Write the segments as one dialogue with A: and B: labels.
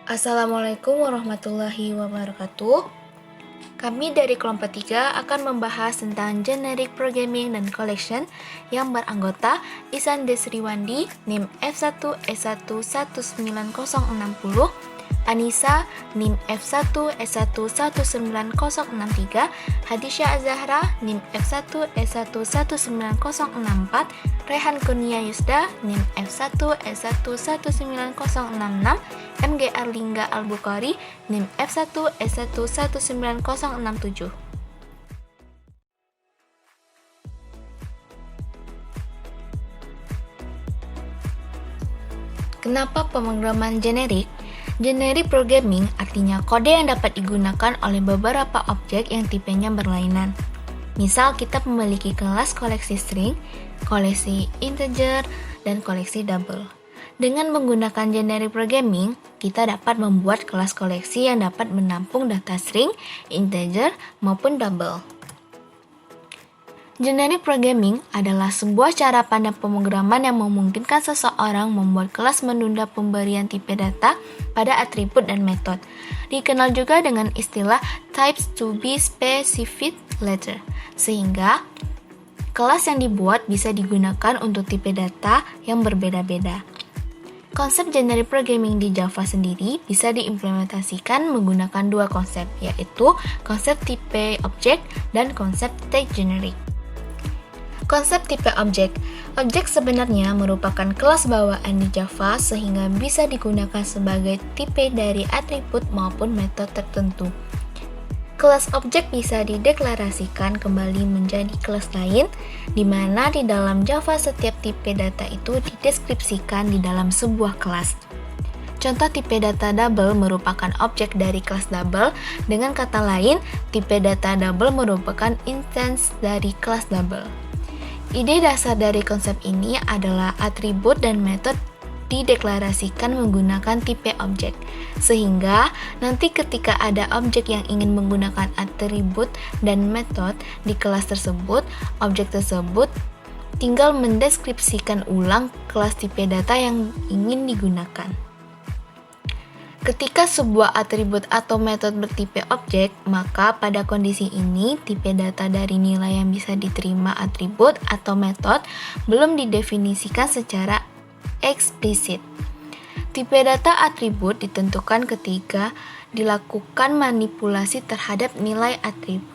A: Assalamualaikum warahmatullahi wabarakatuh. Kami dari kelompok 3 akan membahas tentang generic programming dan collection yang beranggota Isan Desriwandi, NIM F1S1 19060, Anissa, NIM F1S1 19063, Hadisha Azahra, NIM F1S1 19064, Rehan Kurnia Yusda, NIM F1S1 19066, MG Arlingga Al-Bukhari, NIM F1S1 19067. Kenapa pemrograman generik? Generic programming artinya kode yang dapat digunakan oleh beberapa objek yang tipenya berlainan. Misal kita memiliki kelas koleksi string, koleksi integer, dan koleksi double. Dengan menggunakan generic programming, kita dapat membuat kelas koleksi yang dapat menampung data string, integer, maupun double. Generic programming adalah sebuah cara pandang pemrograman yang memungkinkan seseorang membuat kelas menunda pemberian tipe data pada atribut dan metode. Dikenal juga dengan istilah types to be specified later, sehingga kelas yang dibuat bisa digunakan untuk tipe data yang berbeda-beda. Konsep generic programming di Java sendiri bisa diimplementasikan menggunakan dua konsep, yaitu konsep tipe objek dan konsep type generic. Konsep tipe objek. Objek sebenarnya merupakan kelas bawaan di Java sehingga bisa digunakan sebagai tipe dari atribut maupun metode tertentu. Kelas objek bisa dideklarasikan kembali menjadi kelas lain, di mana di dalam Java setiap tipe data itu dideskripsikan di dalam sebuah kelas. Contoh tipe data double merupakan objek dari kelas double, dengan kata lain, tipe data double merupakan instance dari kelas double. Ide dasar dari konsep ini adalah atribut dan metode dideklarasikan menggunakan tipe objek, sehingga nanti ketika ada objek yang ingin menggunakan atribut dan metode di kelas tersebut, objek tersebut tinggal mendeskripsikan ulang kelas tipe data yang ingin digunakan. Ketika sebuah atribut atau metode bertipe objek, maka pada kondisi ini tipe data dari nilai yang bisa diterima atribut atau metode belum didefinisikan secara eksplisit. Tipe data atribut ditentukan ketika dilakukan manipulasi terhadap nilai atribut.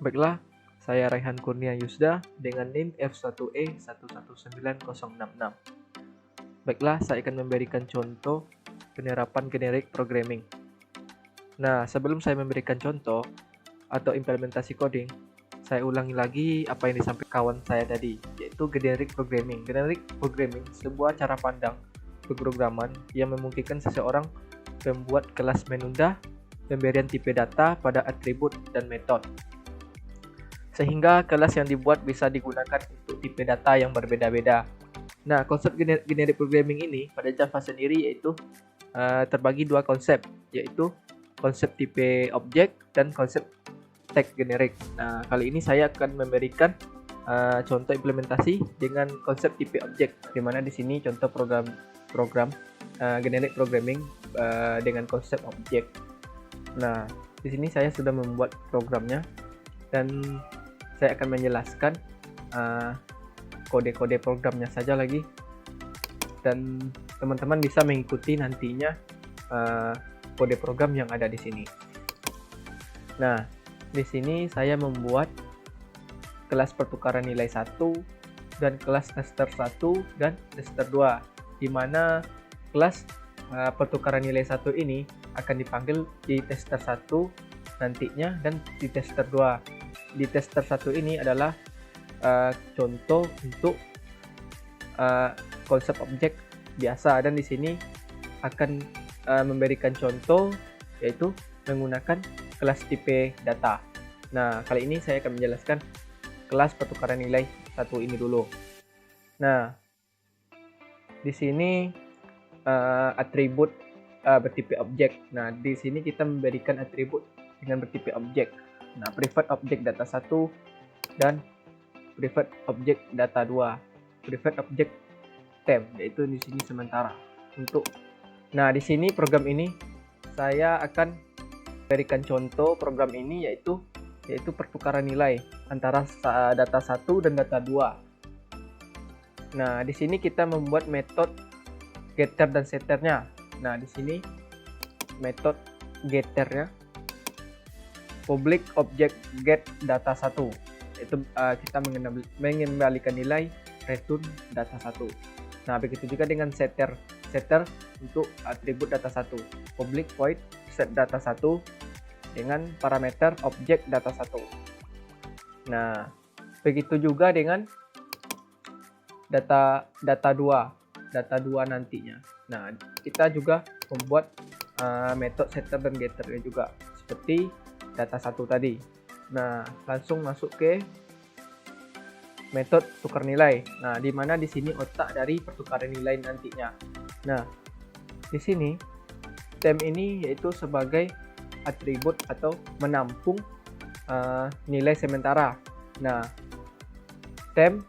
B: Baiklah, saya Rehan Kurnia Yusda dengan NIM F1E119066. Baiklah, saya akan memberikan contoh penerapan generic programming. Nah, sebelum saya memberikan contoh atau implementasi coding, saya ulangi lagi apa yang disampaikan kawan saya tadi, yaitu generic programming. Generic programming sebuah cara pandang pemrograman yang memungkinkan seseorang membuat kelas menunda pemberian tipe data pada atribut dan metode, sehingga kelas yang dibuat bisa digunakan untuk tipe data yang berbeda-beda. Nah, konsep generic programming ini pada Java sendiri yaitu terbagi dua konsep, yaitu konsep tipe objek dan konsep tag generic. Nah, kali ini saya akan memberikan contoh implementasi dengan konsep tipe objek, di mana di sini contoh program generic programming dengan konsep objek. Nah, di sini saya sudah membuat programnya dan saya akan menjelaskan kode-kode programnya saja lagi, dan teman-teman bisa mengikuti nantinya kode program yang ada di sini. Nah, di sini saya membuat kelas pertukaran nilai 1 dan kelas tester 1 dan tester 2, di mana kelas pertukaran nilai 1 ini akan dipanggil di tester 1 nantinya dan di tester 2. Di tester 1 ini adalah contoh untuk konsep objek biasa, dan di sini akan memberikan contoh yaitu menggunakan kelas tipe data. Nah, kali ini saya akan menjelaskan kelas pertukaran nilai 1 ini dulu. Nah, di sini atribut bertipe objek. Nah, di sini kita memberikan atribut dengan bertipe objek. Nah, private object data 1 dan private object data 2, private object temp, yaitu di sini sementara. Nah, di sini program ini saya akan berikan contoh program ini yaitu pertukaran nilai antara data 1 dan data 2. Nah, di sini kita membuat metode getter dan setternya. Nah, di sini metode getternya public object get data 1. Itu kita mengembalikan nilai return data 1. Nah, begitu juga dengan setter untuk atribut data 1. Public void set data 1 dengan parameter objek data 1. Nah, begitu juga dengan data 2 nantinya. Nah, kita juga membuat metode setter dan getternya juga seperti data 1 tadi. Nah, langsung masuk ke metode tukar nilai. Nah, di mana di sini otak dari pertukaran nilai nantinya. Nah, di sini temp ini yaitu sebagai atribut atau menampung nilai sementara. Nah, temp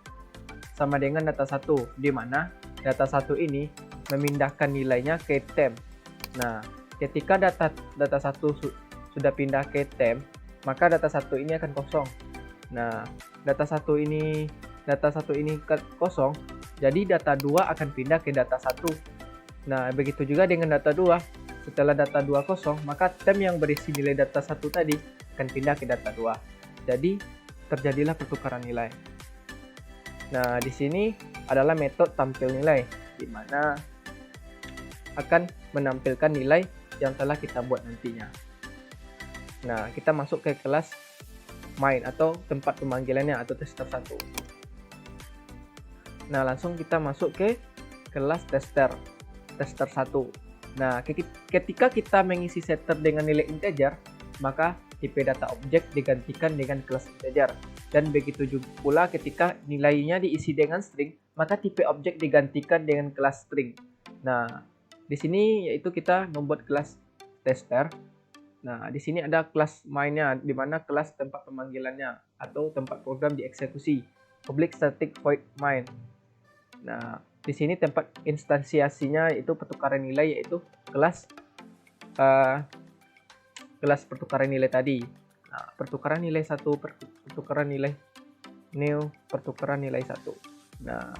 B: sama dengan data 1, di mana data 1 ini memindahkan nilainya ke temp. Nah, ketika data 1 sudah pindah ke temp, maka data 1 ini akan kosong. Nah, data 1 ini kosong, jadi data 2 akan pindah ke data 1. Nah, begitu juga dengan data 2. Setelah data 2 kosong, maka temp yang berisi nilai data 1 tadi akan pindah ke data 2. Jadi, terjadilah pertukaran nilai. Nah, di sini adalah metode tampil nilai, di mana akan menampilkan nilai yang telah kita buat nantinya. Nah, kita masuk ke kelas main atau tempat pemanggilannya atau tester 1. Nah, langsung kita masuk ke kelas tester 1. Nah, ketika kita mengisi setter dengan nilai integer, maka tipe data objek digantikan dengan kelas integer. Dan begitu juga pula ketika nilainya diisi dengan string, maka tipe objek digantikan dengan kelas string. Nah, di sini yaitu kita membuat kelas tester. Nah, di sini ada kelas mainnya, di mana kelas tempat pemanggilannya atau tempat program dieksekusi, public static void main. Nah, di sini tempat instansiasinya itu pertukaran nilai, yaitu kelas pertukaran nilai tadi. Nah, pertukaran nilai 1, pertukaran nilai new, pertukaran nilai 1. Nah,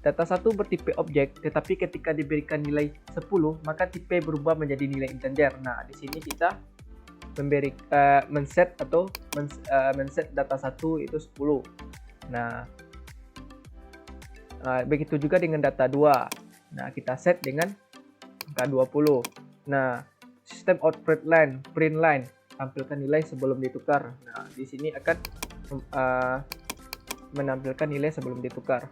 B: data 1 bertipe objek, tetapi ketika diberikan nilai 10, maka tipe berubah menjadi nilai integer. Nah, di sini kita men-set data 1 itu 10. Nah, begitu juga dengan data 2. Nah, kita set dengan angka 20. Nah, sistem output line, print line, tampilkan nilai sebelum ditukar. Nah, di sini akan menampilkan nilai sebelum ditukar.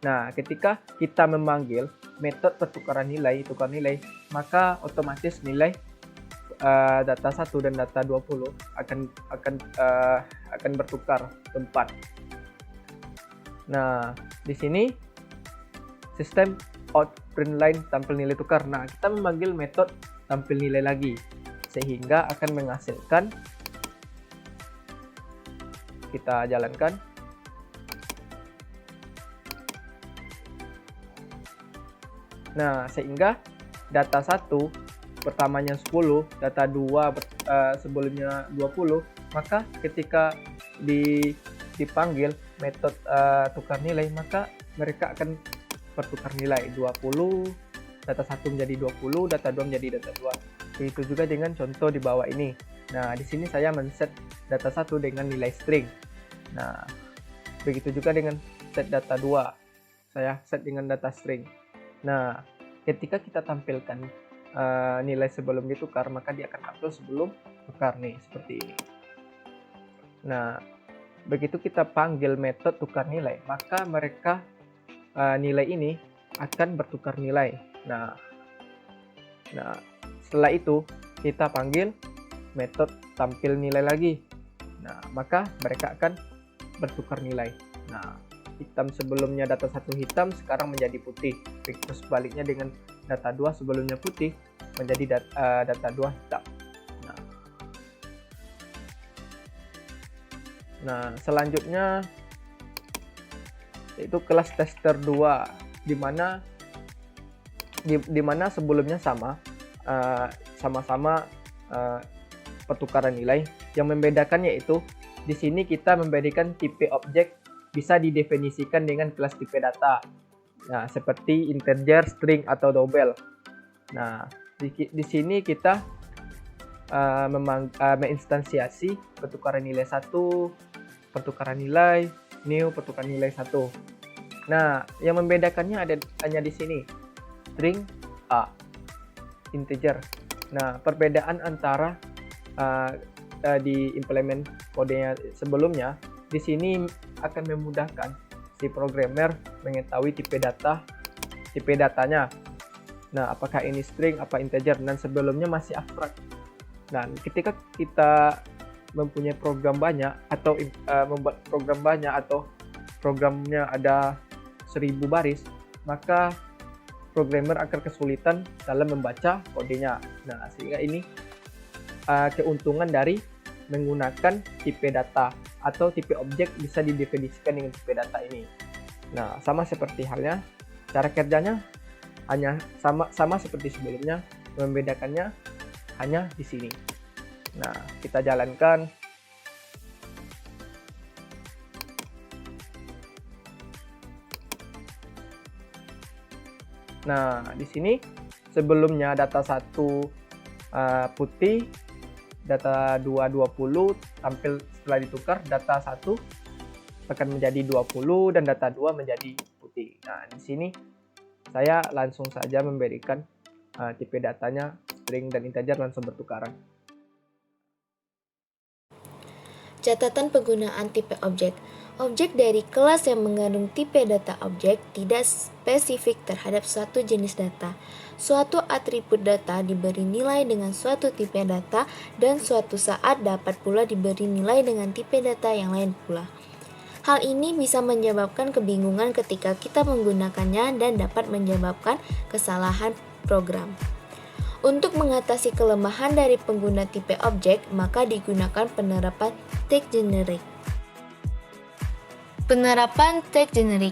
B: Nah, ketika kita memanggil metode pertukaran nilai, tukar nilai, maka otomatis nilai data 1 dan data 20 akan bertukar tempat. Nah, di sini sistem outprint line tampil nilai tukar. Nah, kita memanggil metode tampil nilai lagi sehingga akan menghasilkan, kita jalankan. Nah, sehingga data 1 pertamanya 10, data 2 sebelumnya 20, maka ketika dipanggil metode tukar nilai, maka mereka akan bertukar nilai 20, data 1 menjadi 20, data 2 menjadi data 2. Begitu juga dengan contoh di bawah ini. Nah, di sini saya men-set data 1 dengan nilai string. Nah, begitu juga dengan set data 2. Saya set dengan data string. Nah, ketika kita tampilkan nilai sebelum ditukar, maka dia akan tampil sebelum tukar nih, seperti ini. Nah, begitu kita panggil metode tukar nilai, maka mereka nilai ini akan bertukar nilai. Nah, setelah itu kita panggil metode tampil nilai lagi. Nah, maka mereka akan bertukar nilai. Nah, hitam sebelumnya data 1 hitam sekarang menjadi putih. Terus sebaliknya dengan data 2 sebelumnya putih menjadi data 2 hitam. Nah, selanjutnya yaitu kelas tester 2, di mana sebelumnya sama-sama pertukaran nilai. Yang membedakan yaitu di sini kita memberikan tipe objek bisa didefinisikan dengan kelas tipe data. Nah, seperti integer, string, atau double. Nah, di sini kita menginstansiasi pertukaran nilai 1, pertukaran nilai, new, pertukaran nilai 1. Nah, yang membedakannya hanya di sini. String A, integer. Nah, perbedaan antara di implement kodenya sebelumnya, di sini akan memudahkan si programmer mengetahui tipe datanya. Nah, apakah ini string, apa integer, dan sebelumnya masih abstrak. Nah, ketika kita mempunyai program banyak atau membuat program banyak atau programnya ada 1000 baris, maka programmer akan kesulitan dalam membaca kodenya. Nah, sehingga ini keuntungan dari menggunakan tipe data atau tipe objek bisa didefinisikan dengan tipe data ini. Nah, sama seperti halnya, cara kerjanya hanya sama seperti sebelumnya, membedakannya hanya di sini. Nah, kita jalankan. Nah, di sini sebelumnya data 1 putih, data 2 20, tampil setelah ditukar data 1 akan menjadi 20 dan data 2 menjadi putih. Nah, di sini saya langsung saja memberikan tipe datanya string dan integer langsung bertukaran.
A: Catatan penggunaan tipe objek. Objek dari kelas yang mengandung tipe data objek tidak spesifik terhadap suatu jenis data. Suatu atribut data diberi nilai dengan suatu tipe data dan suatu saat dapat pula diberi nilai dengan tipe data yang lain pula. Hal ini bisa menyebabkan kebingungan ketika kita menggunakannya dan dapat menyebabkan kesalahan program. Untuk mengatasi kelemahan dari pengguna tipe objek, maka digunakan penerapan tag generic. Penerapan tag generic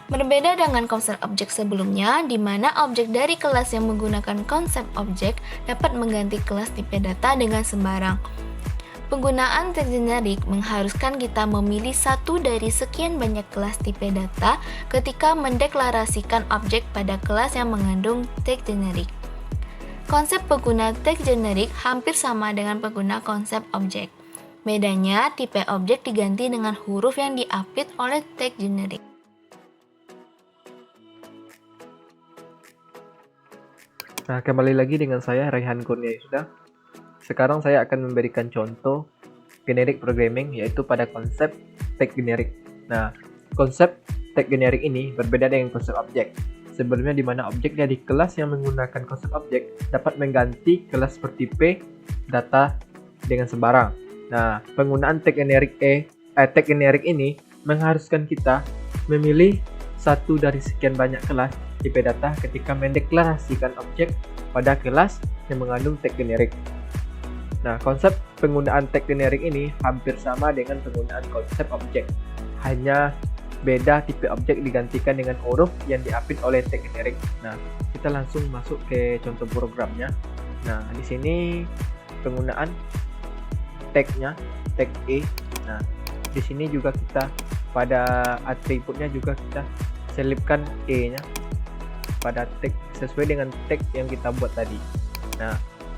A: berbeda dengan konsep objek sebelumnya, di mana objek dari kelas yang menggunakan konsep objek dapat mengganti kelas tipe data dengan sembarang. Penggunaan tag generic mengharuskan kita memilih satu dari sekian banyak kelas tipe data ketika mendeklarasikan objek pada kelas yang mengandung tag generic. Konsep pengguna tag generic hampir sama dengan pengguna konsep objek. Bedanya, tipe objek diganti dengan huruf yang diapit oleh tag generic.
B: Nah, kembali lagi dengan saya, Raihan Kurnia Yusda. Sekarang saya akan memberikan contoh generic programming, yaitu pada konsep tag generic. Nah, konsep tag generic ini berbeda dengan konsep objek. Sebelumnya di mana objek dari kelas yang menggunakan konsep objek dapat mengganti kelas bertipe data dengan sembarang. Nah, penggunaan tag generic ini mengharuskan kita memilih satu dari sekian banyak kelas tipe data ketika mendeklarasikan objek pada kelas yang mengandung tag generic. Nah, konsep penggunaan tag generic ini hampir sama dengan penggunaan konsep objek. Hanya beda tipe objek digantikan dengan huruf yang diapit oleh tag generic. Nah, kita langsung masuk ke contoh programnya. Nah, di sini penggunaan tag-nya, tag E. Nah, di sini juga kita pada atributnya juga kita selipkan E-nya pada tag sesuai dengan tag yang kita buat tadi. Nah,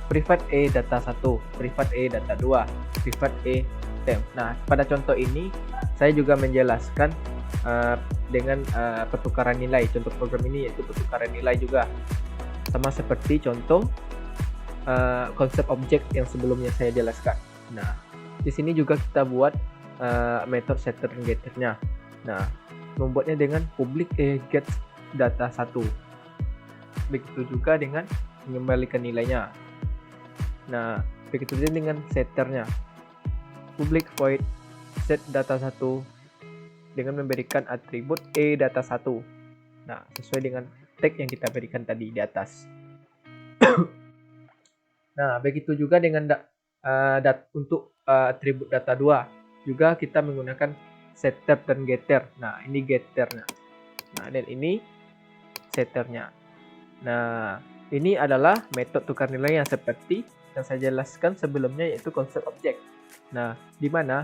B: private E data 1, private E data 2, private E temp. Nah, pada contoh ini saya juga menjelaskan dengan pertukaran nilai. Contoh program ini yaitu pertukaran nilai juga. Sama seperti contoh konsep objek yang sebelumnya saya jelaskan. Nah, di sini juga kita buat method setter dan getternya. Nah, membuatnya dengan public E get data 1. Begitu juga dengan mengembalikan nilainya. Nah, begitu juga dengan setternya. Public void set data 1 dengan memberikan atribut E data 1. Nah, sesuai dengan tag yang kita berikan tadi di atas. Nah, begitu juga dengan untuk atribut data 2. juga kita menggunakan setter dan getter. Nah, ini getternya. Nah, dan ini setternya. Nah, ini adalah metode tukar nilai yang seperti yang saya jelaskan sebelumnya, yaitu konsep objek. Nah, di mana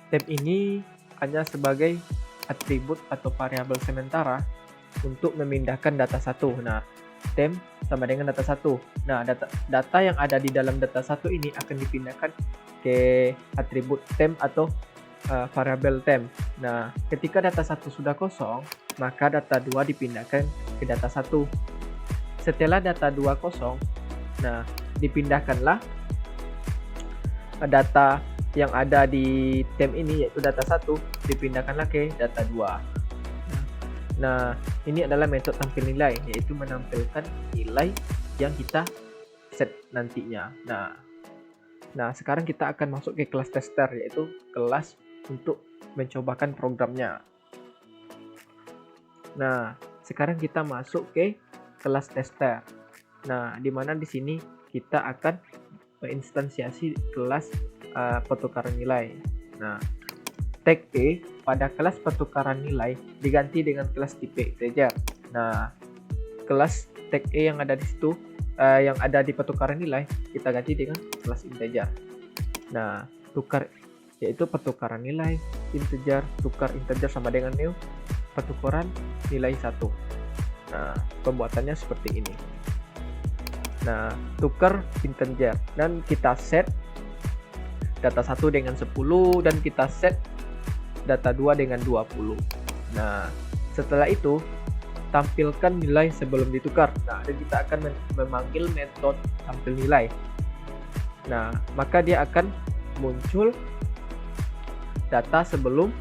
B: temp ini hanya sebagai atribut atau variabel sementara untuk memindahkan data satu. Nah, temp sama dengan data satu. Nah, data yang ada di dalam data satu ini akan dipindahkan ke atribut temp atau variabel temp. Nah, ketika data satu sudah kosong, maka data 2 dipindahkan ke data satu. Setelah data 2 kosong, nah dipindahkanlah data yang ada di temp ini, yaitu data 1, dipindahkanlah ke data 2. Nah, ini adalah metode tampil nilai, yaitu menampilkan nilai yang kita set nantinya. Nah, sekarang kita akan masuk ke kelas tester, yaitu kelas untuk mencobakan programnya. Nah, sekarang kita masuk ke kelas tester. Nah, di mana di sini kita akan menginstansiasi kelas pertukaran nilai. Nah, tag E pada kelas pertukaran nilai diganti dengan kelas tipe integer. Nah, kelas tag E yang ada di situ, yang ada di pertukaran nilai, kita ganti dengan kelas integer. Nah, yaitu pertukaran nilai integer, tukar integer sama dengan new, pertukaran nilai 1. Nah, pembuatannya seperti ini. Nah, tukar integer dan kita set data 1 dengan 10 dan kita set data 2 dengan 20. Nah, setelah itu tampilkan nilai sebelum ditukar. Nah, dan kita akan memanggil metode tampil nilai. Nah, maka dia akan muncul data sebelum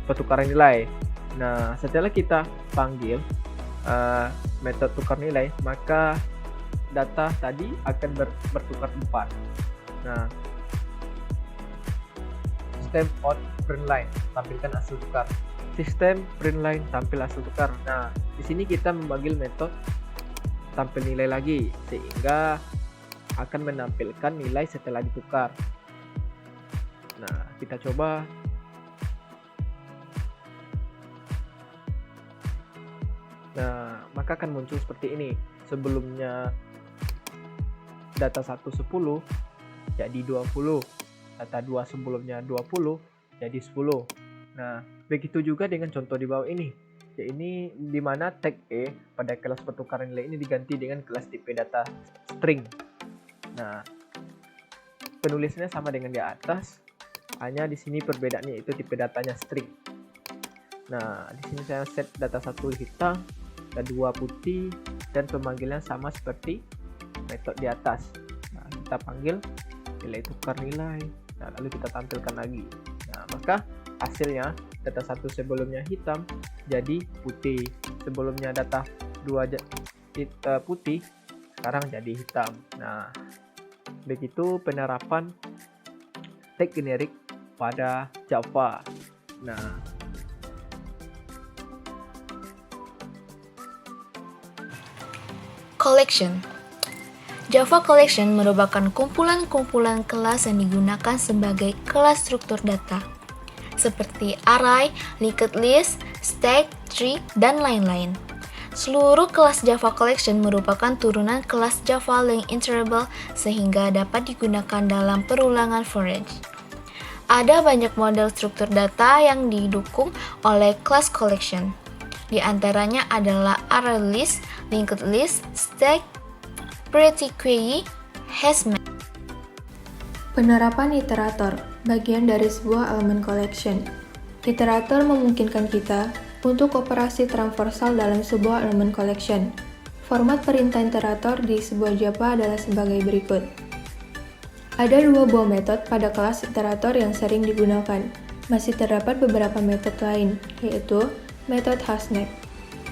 B: pertukaran nilai. Nah, setelah kita panggil metode tukar nilai, maka data tadi akan bertukar 4. Nah, sistem out print line tampilkan hasil tukar. Sistem print line tampil hasil tukar. Nah, di sini kita memanggil metode tampil nilai lagi, sehingga akan menampilkan nilai setelah ditukar. Nah, kita coba. Nah, maka akan muncul seperti ini. Sebelumnya data 1 10 jadi 20. Data 2 sebelumnya 20 jadi 10. Nah, begitu juga dengan contoh di bawah ini. Ya, ini di mana tag E pada kelas pertukaran nilai ini diganti dengan kelas tipe data string. Nah, penulisannya sama dengan di atas, hanya di sini perbedaannya itu tipe datanya string. Nah, di sini saya set data 1 hitam, data 2 putih, dan pemanggilan sama seperti metode di atas. Nah, kita panggil nilai tukar nilai. Nah, lalu kita tampilkan lagi. Nah, maka hasilnya data 1 sebelumnya hitam jadi putih. Sebelumnya data 2 putih, sekarang jadi hitam. Nah, begitu penerapan tag generik pada Java. Nah,
A: Collection. Java Collection merupakan kumpulan-kumpulan kelas yang digunakan sebagai kelas struktur data, seperti array, linked list, stack, tree, dan lain-lain. Seluruh kelas Java Collection merupakan turunan kelas Java Lang Interval sehingga dapat digunakan dalam perulangan for each. Ada banyak model struktur data yang didukung oleh kelas collection. Di antaranya adalah array list, linked list, stack, pretty query, hashmap.
C: Penerapan iterator, bagian dari sebuah elemen collection. Iterator memungkinkan kita untuk operasi transversal dalam sebuah elemen collection. Format perintah iterator di sebuah Java adalah sebagai berikut. Ada dua buah metode pada kelas iterator yang sering digunakan. Masih terdapat beberapa metode lain, yaitu metode hashmap.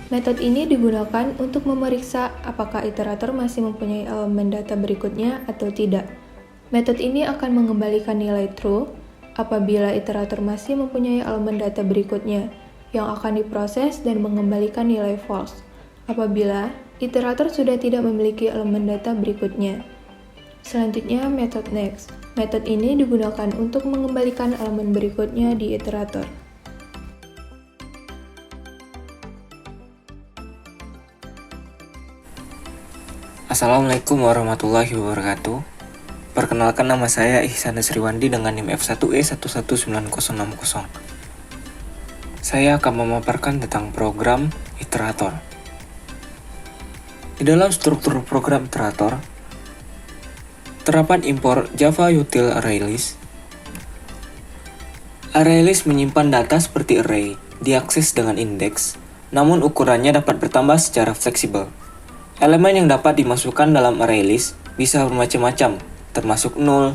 C: Metode ini digunakan untuk memeriksa apakah iterator masih mempunyai elemen data berikutnya atau tidak. Metode ini akan mengembalikan nilai true apabila iterator masih mempunyai elemen data berikutnya, yang akan diproses dan mengembalikan nilai false apabila iterator sudah tidak memiliki elemen data berikutnya. Selanjutnya, metode next. Metode ini digunakan untuk mengembalikan elemen berikutnya di iterator.
D: Assalamualaikum warahmatullahi wabarakatuh. Perkenalkan, nama saya Ihsan Sriwandi dengan NIM F1E119060. Saya akan memaparkan tentang program iterator. Di dalam struktur program iterator, terdapat import Java Util ArrayList. ArrayList menyimpan data seperti array, diakses dengan indeks, namun ukurannya dapat bertambah secara fleksibel. Elemen yang dapat dimasukkan dalam ArrayList bisa bermacam-macam, termasuk null.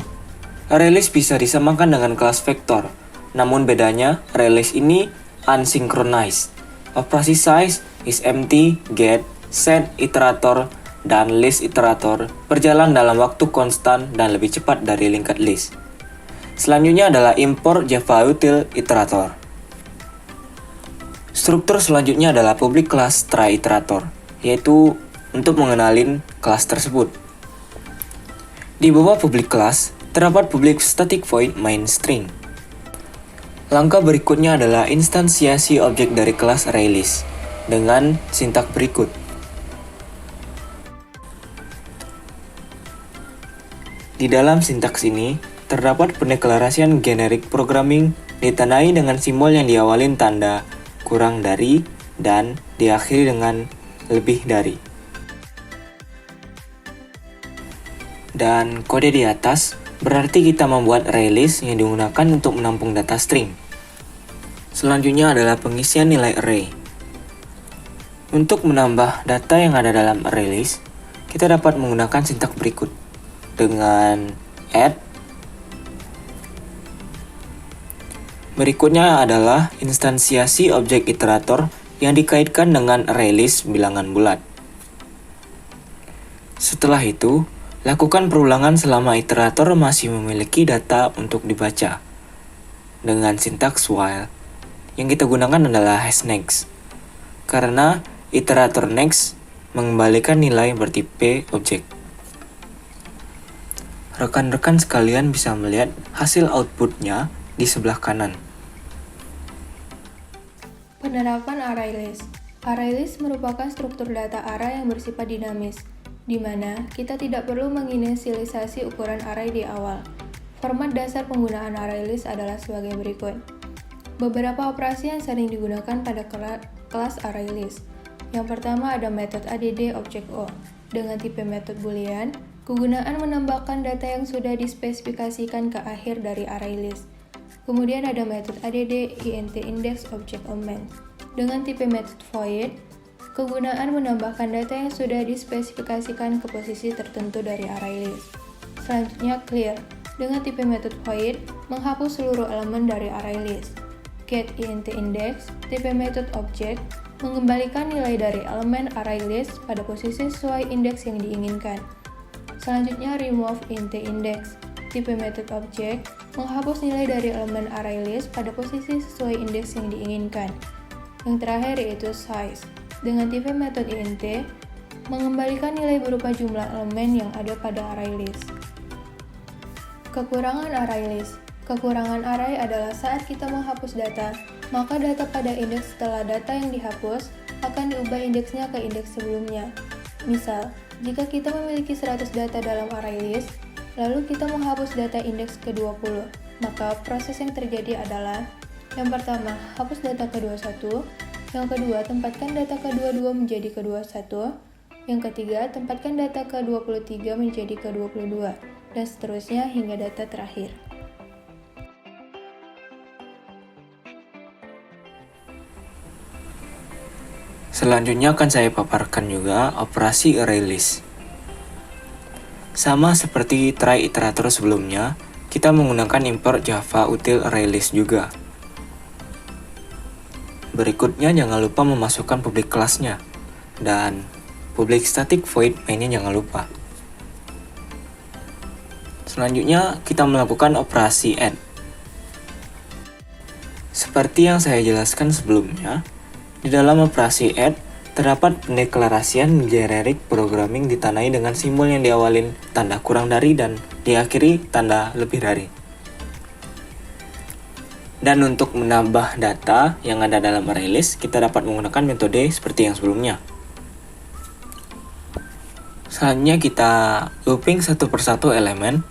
D: ArrayList bisa disamakan dengan kelas vektor, namun bedanya ArrayList ini unsynchronized. Operasi size, isEmpty, get, set iterator, dan list iterator berjalan dalam waktu konstan dan lebih cepat dari linked list. Selanjutnya adalah import Java Util iterator. Struktur selanjutnya adalah public class try iterator, yaitu untuk mengenalin kelas tersebut. Di bawah public class, terdapat public static void main string. Langkah berikutnya adalah instansiasi objek dari kelas ArrayList dengan sintak berikut. Di dalam sintaks ini, terdapat pendeklarasian generik programming ditandai dengan simbol yang diawali tanda kurang dari dan diakhiri dengan lebih dari. Dan kode di atas berarti kita membuat ArrayList yang digunakan untuk menampung data string. Selanjutnya adalah pengisian nilai array. Untuk menambah data yang ada dalam ArrayList, kita dapat menggunakan sintak berikut dengan add. Berikutnya adalah instansiasi objek iterator yang dikaitkan dengan ArrayList bilangan bulat. Setelah itu, lakukan perulangan selama iterator masih memiliki data untuk dibaca dengan sintaks while. Yang kita gunakan adalah hashNext karena iterator next mengembalikan nilai bertipe objek. Rekan-rekan sekalian bisa melihat hasil outputnya di sebelah kanan.
C: Penerapan ArrayList. ArrayList merupakan struktur data array yang bersifat dinamis, di mana kita tidak perlu menginisialisasi ukuran array di awal. Format dasar penggunaan ArrayList adalah sebagai berikut. Beberapa operasi yang sering digunakan pada kelas ArrayList. Yang pertama ada metode add object o. Dengan tipe metode boolean, kegunaan menambahkan data yang sudah dispesifikasikan ke akhir dari ArrayList. Kemudian ada metode add int index object omen. Dengan tipe metode void, kegunaan menambahkan data yang sudah dispesifikasikan ke posisi tertentu dari ArrayList. Selanjutnya clear. Dengan tipe metode void, menghapus seluruh elemen dari ArrayList. Get int index, tipe metode object, mengembalikan nilai dari elemen ArrayList pada posisi sesuai indeks yang diinginkan. Selanjutnya remove int index, tipe metode object, menghapus nilai dari elemen ArrayList pada posisi sesuai indeks yang diinginkan. Yang terakhir yaitu size. Dengan tipe metode int, mengembalikan nilai berupa jumlah elemen yang ada pada ArrayList. Kekurangan ArrayList. Kekurangan array adalah saat kita menghapus data, maka data pada indeks setelah data yang dihapus akan diubah indeksnya ke indeks sebelumnya. Misal, jika kita memiliki 100 data dalam ArrayList, lalu kita menghapus data indeks ke-20, maka proses yang terjadi adalah yang pertama, hapus data ke-21, yang kedua, tempatkan data ke-22 menjadi ke-21, yang ketiga, tempatkan data ke-23 menjadi ke-22, dan seterusnya hingga data terakhir.
D: Selanjutnya akan saya paparkan juga operasi ArrayList. Sama seperti try iterator sebelumnya, kita menggunakan import Java Util ArrayList juga. Berikutnya jangan lupa memasukkan public class-nya dan public static void mainnya jangan lupa. Selanjutnya kita melakukan operasi add. Seperti yang saya jelaskan sebelumnya, di dalam operasi add Terdapat pendeklarasian generik programming ditandai dengan simbol yang diawalin tanda kurang dari dan diakhiri tanda lebih dari. Dan untuk menambah data yang ada dalam ArrayList, kita dapat menggunakan metode seperti yang sebelumnya. Selanjutnya kita looping satu persatu elemen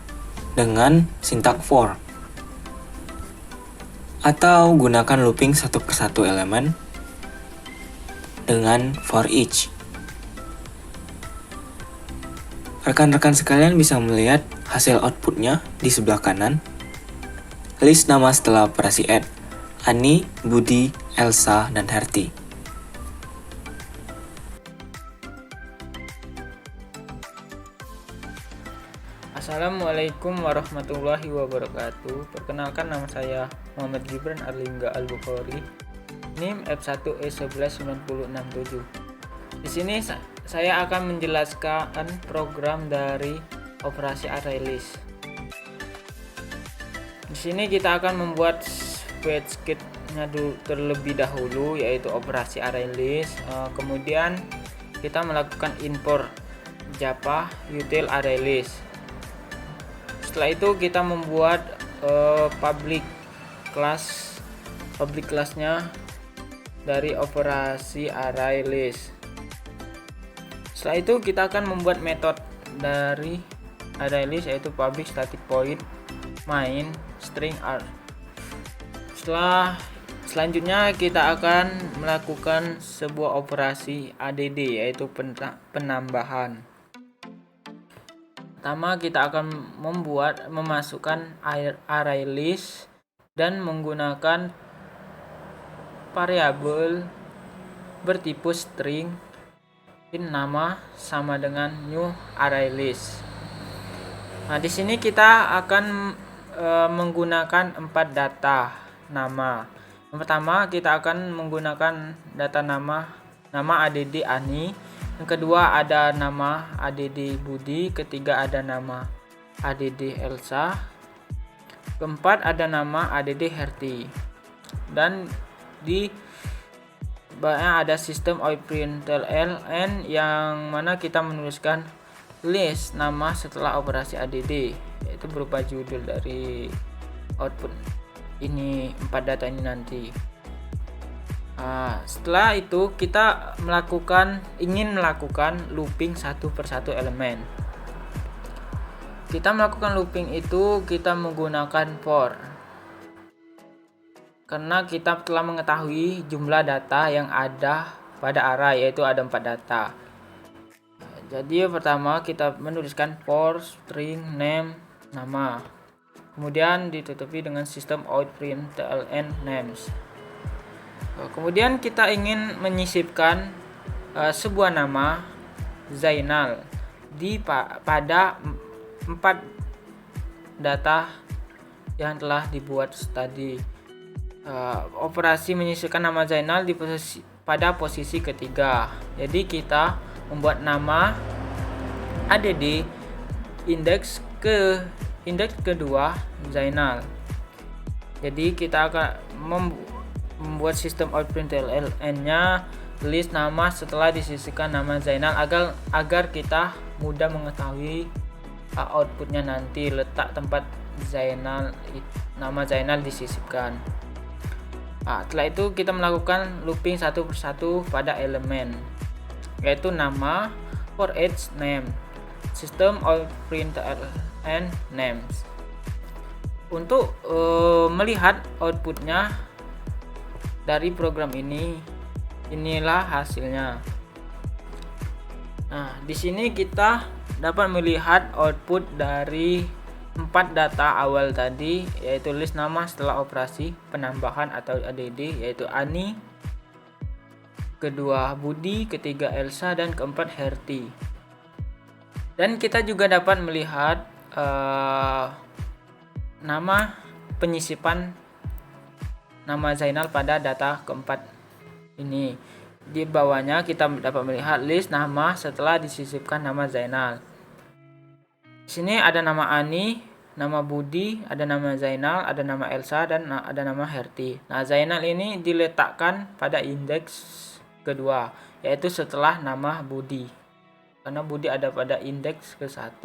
D: dengan sintak for. Atau gunakan looping satu persatu elemen dengan for each. Rekan-rekan sekalian bisa melihat hasil outputnya di sebelah kanan. List nama setelah operasi add, Ani, Budi, Elsa, dan Herti.
E: Assalamualaikum warahmatullahi wabarakatuh. Perkenalkan, nama saya Muhammad Gibran Arlingga Al-Bukhari, NIM F1E119067. Di sini saya akan menjelaskan program dari operasi ArrayList. Di sini kita akan membuat spreadsheet-nya terlebih dahulu, yaitu operasi ArrayList. Kemudian kita melakukan import Java util ArrayList. Setelah itu kita membuat public class-nya dari operasi ArrayList. Setelah itu kita akan membuat metode dari ArrayList, yaitu public static void main string r. Selanjutnya kita akan melakukan sebuah operasi add, yaitu penambahan. Pertama, kita akan memasukkan ArrayList dan menggunakan variabel bertipe string in nama sama dengan new ArrayList. Nah, di sini kita akan menggunakan 4 data nama. Yang pertama, kita akan menggunakan data nama add Ani. Yang kedua ada nama add Budi, ketiga ada nama add Elsa, keempat ada nama add Herti. Dan di bawahnya ada sistem outprintln yang mana kita menuliskan list nama setelah operasi add, yaitu berupa judul dari output ini 4 data ini nanti. Setelah itu kita ingin melakukan looping satu persatu elemen. Kita melakukan looping itu kita menggunakan for, karena kita telah mengetahui jumlah data yang ada pada array, yaitu ada 4 data. Jadi pertama kita menuliskan for string name nama, kemudian ditutupi dengan sistem outprintln names. Kemudian kita ingin menyisipkan sebuah nama Zainal pada 4 data yang telah dibuat tadi. Operasi menyisipkan nama Zainal pada posisi ketiga. Jadi kita membuat nama add indeks kedua Zainal. Jadi kita akan membuat sistem outprintln-nya list nama setelah disisipkan nama Zainal agar kita mudah mengetahui outputnya nanti letak tempat nama Zainal disisipkan. Setelah itu kita melakukan looping satu persatu pada elemen, yaitu nama for each name, sistem outprintln names. Untuk melihat outputnya dari program inilah hasilnya. Nah, di sini kita dapat melihat output dari 4 data awal tadi, yaitu list nama setelah operasi penambahan atau add, yaitu Ani, kedua Budi, ketiga Elsa, dan keempat Herti. Dan kita juga dapat melihat nama penyisipan nama Zainal pada data keempat ini. Di bawahnya kita dapat melihat list nama setelah disisipkan nama Zainal. Di sini ada nama Ani, nama Budi, ada nama Zainal, ada nama Elsa, dan ada nama Herti. Nah, Zainal ini diletakkan pada indeks kedua, yaitu setelah nama Budi, karena Budi ada pada indeks ke-1.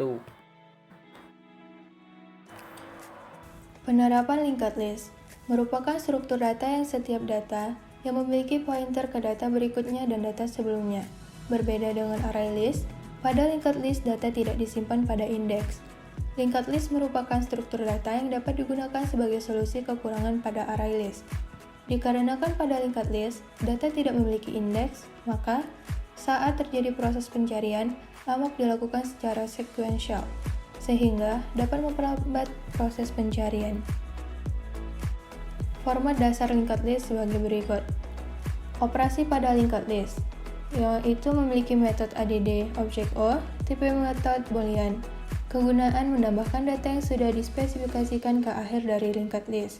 C: Penerapan linked list merupakan struktur data yang setiap data yang memiliki pointer ke data berikutnya dan data sebelumnya. Berbeda dengan array list, pada linked list data tidak disimpan pada indeks. Linked list merupakan struktur data yang dapat digunakan sebagai solusi kekurangan pada array list. Dikarenakan pada linked list, data tidak memiliki indeks, maka saat terjadi proses pencarian, AMOQ dilakukan secara sekuensial, sehingga dapat memperlambat proses pencarian. Format dasar linked list sebagai berikut. Operasi pada linked list, yaitu memiliki metode add objek O, tipe metode boolean. Kegunaan menambahkan data yang sudah dispesifikasikan ke akhir dari linked list.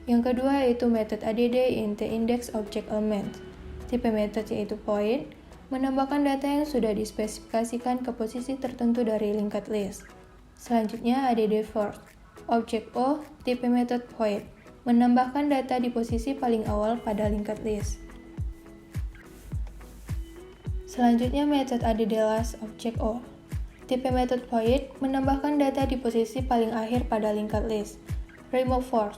C: Yang kedua yaitu metode add int index object element. Tipe metode yaitu point, menambahkan data yang sudah dispesifikasikan ke posisi tertentu dari linked list. Selanjutnya add first, objek O, tipe metode point, menambahkan data di posisi paling awal pada linked list. Selanjutnya metode add last objek O. Tipe metode void menambahkan data di posisi paling akhir pada linked list. Remove first.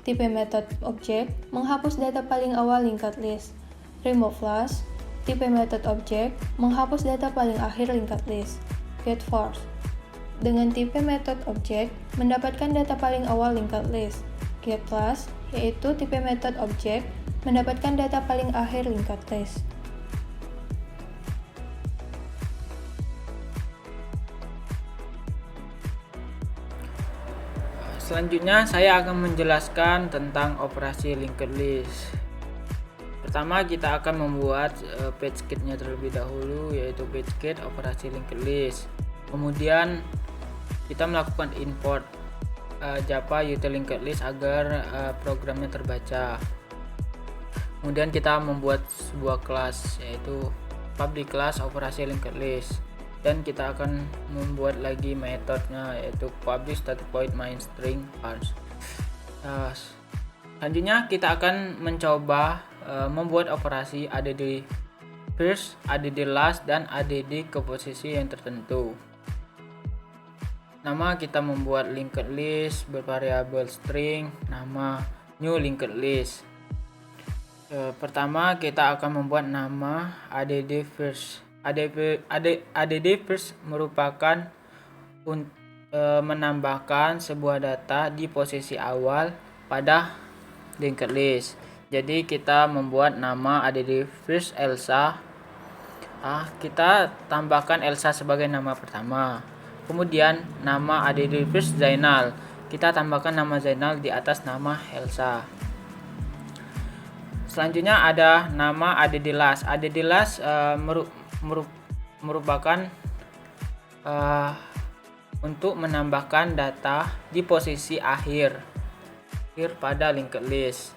C: Tipe metode objek menghapus data paling awal linked list. Remove last. Tipe metode objek menghapus data paling akhir linked list. Get first. Dengan tipe metode objek mendapatkan data paling awal linked list. Get last yaitu tipe metode objek mendapatkan data paling akhir linked list.
E: Selanjutnya saya akan menjelaskan tentang operasi linked list. Pertama kita akan membuat page kit-nya terlebih dahulu, yaitu page kit operasi linked list. Kemudian kita melakukan import Java util linked list agar programnya terbaca. Kemudian kita membuat sebuah kelas yaitu public class operasi linked list. Dan kita akan membuat lagi metodenya yaitu publish static void main string parse. Selanjutnya kita akan mencoba membuat operasi add first, add last, dan add ke posisi yang tertentu. Nama kita membuat linked list bervariabel string, nama new linked list. Pertama kita akan membuat nama add first. Add first merupakan menambahkan sebuah data di posisi awal pada linked list. Jadi kita membuat nama add first Elsa. Kita tambahkan Elsa sebagai nama pertama. Kemudian nama add first Zainal. Kita tambahkan nama Zainal di atas nama Elsa. Selanjutnya ada nama add last. Add last merupakan untuk menambahkan data di posisi akhir pada linked list.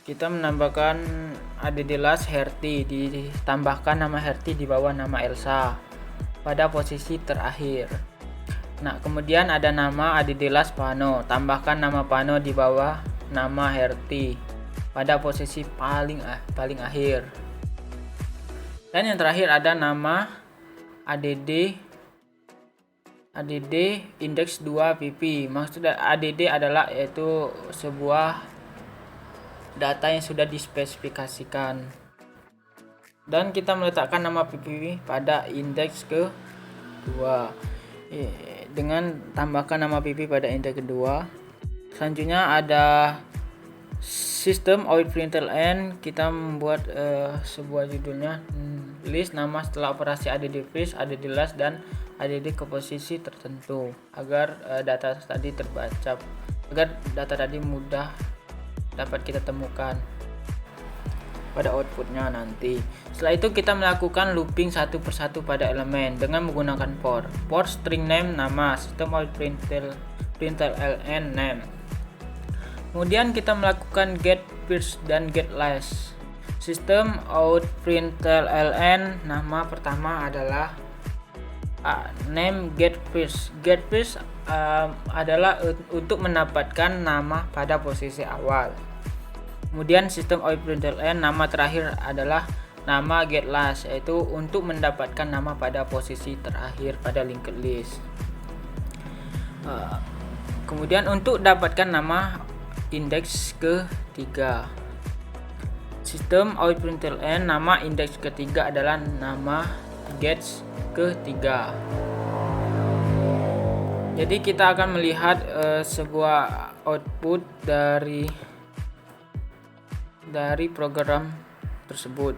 E: Kita menambahkan add last Herti, ditambahkan nama Herti di bawah nama Elsa pada posisi terakhir. Nah, kemudian ada nama add last Pano, tambahkan nama Pano di bawah nama Herti pada posisi paling akhir. Dan yang terakhir ada nama add index 2 pp. Maksud add adalah yaitu sebuah data yang sudah dispesifikasikan. Dan kita meletakkan nama pp pada indeks ke-2. Dengan tambahkan nama pp pada indeks kedua. Selanjutnya ada sistem out println. Kita membuat sebuah judulnya list, nama setelah operasi add first, add last, dan add ke posisi tertentu agar data tadi terbaca, agar data tadi mudah dapat kita temukan pada outputnya nanti. Setelah itu kita melakukan looping satu persatu pada elemen dengan menggunakan for string name nama, sistem out println name. Kemudian kita melakukan get first dan get last. Sistem out println nama pertama adalah name get first. Get first adalah untuk mendapatkan nama pada posisi awal. Kemudian sistem OIPRINTLN, nama terakhir adalah nama get last, yaitu untuk mendapatkan nama pada posisi terakhir pada linked list. Kemudian untuk dapatkan nama indeks ketiga, sistem OIPRINTLN, nama indeks ketiga adalah nama gets ketiga. Jadi kita akan melihat sebuah output dari program tersebut.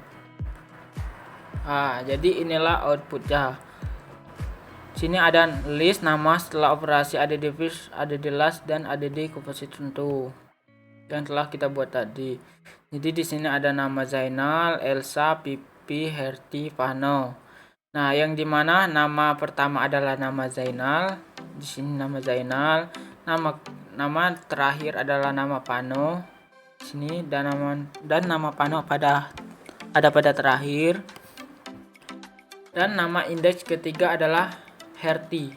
E: Jadi inilah outputnya. Sini ada list nama setelah operasi add first, add last, dan add composite contoh yang telah kita buat tadi. Jadi di sini ada nama Zainal, Elsa, Pipi, Herti, Fano. Nah, yang dimana nama pertama adalah nama Zainal. Di sini nama Zainal. Nama terakhir adalah nama Pano. Di sini dan nama Pano ada pada terakhir. Dan nama indeks ketiga adalah Herti.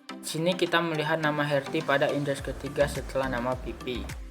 E: Di sini kita melihat nama Herti pada indeks ketiga setelah nama Pipi.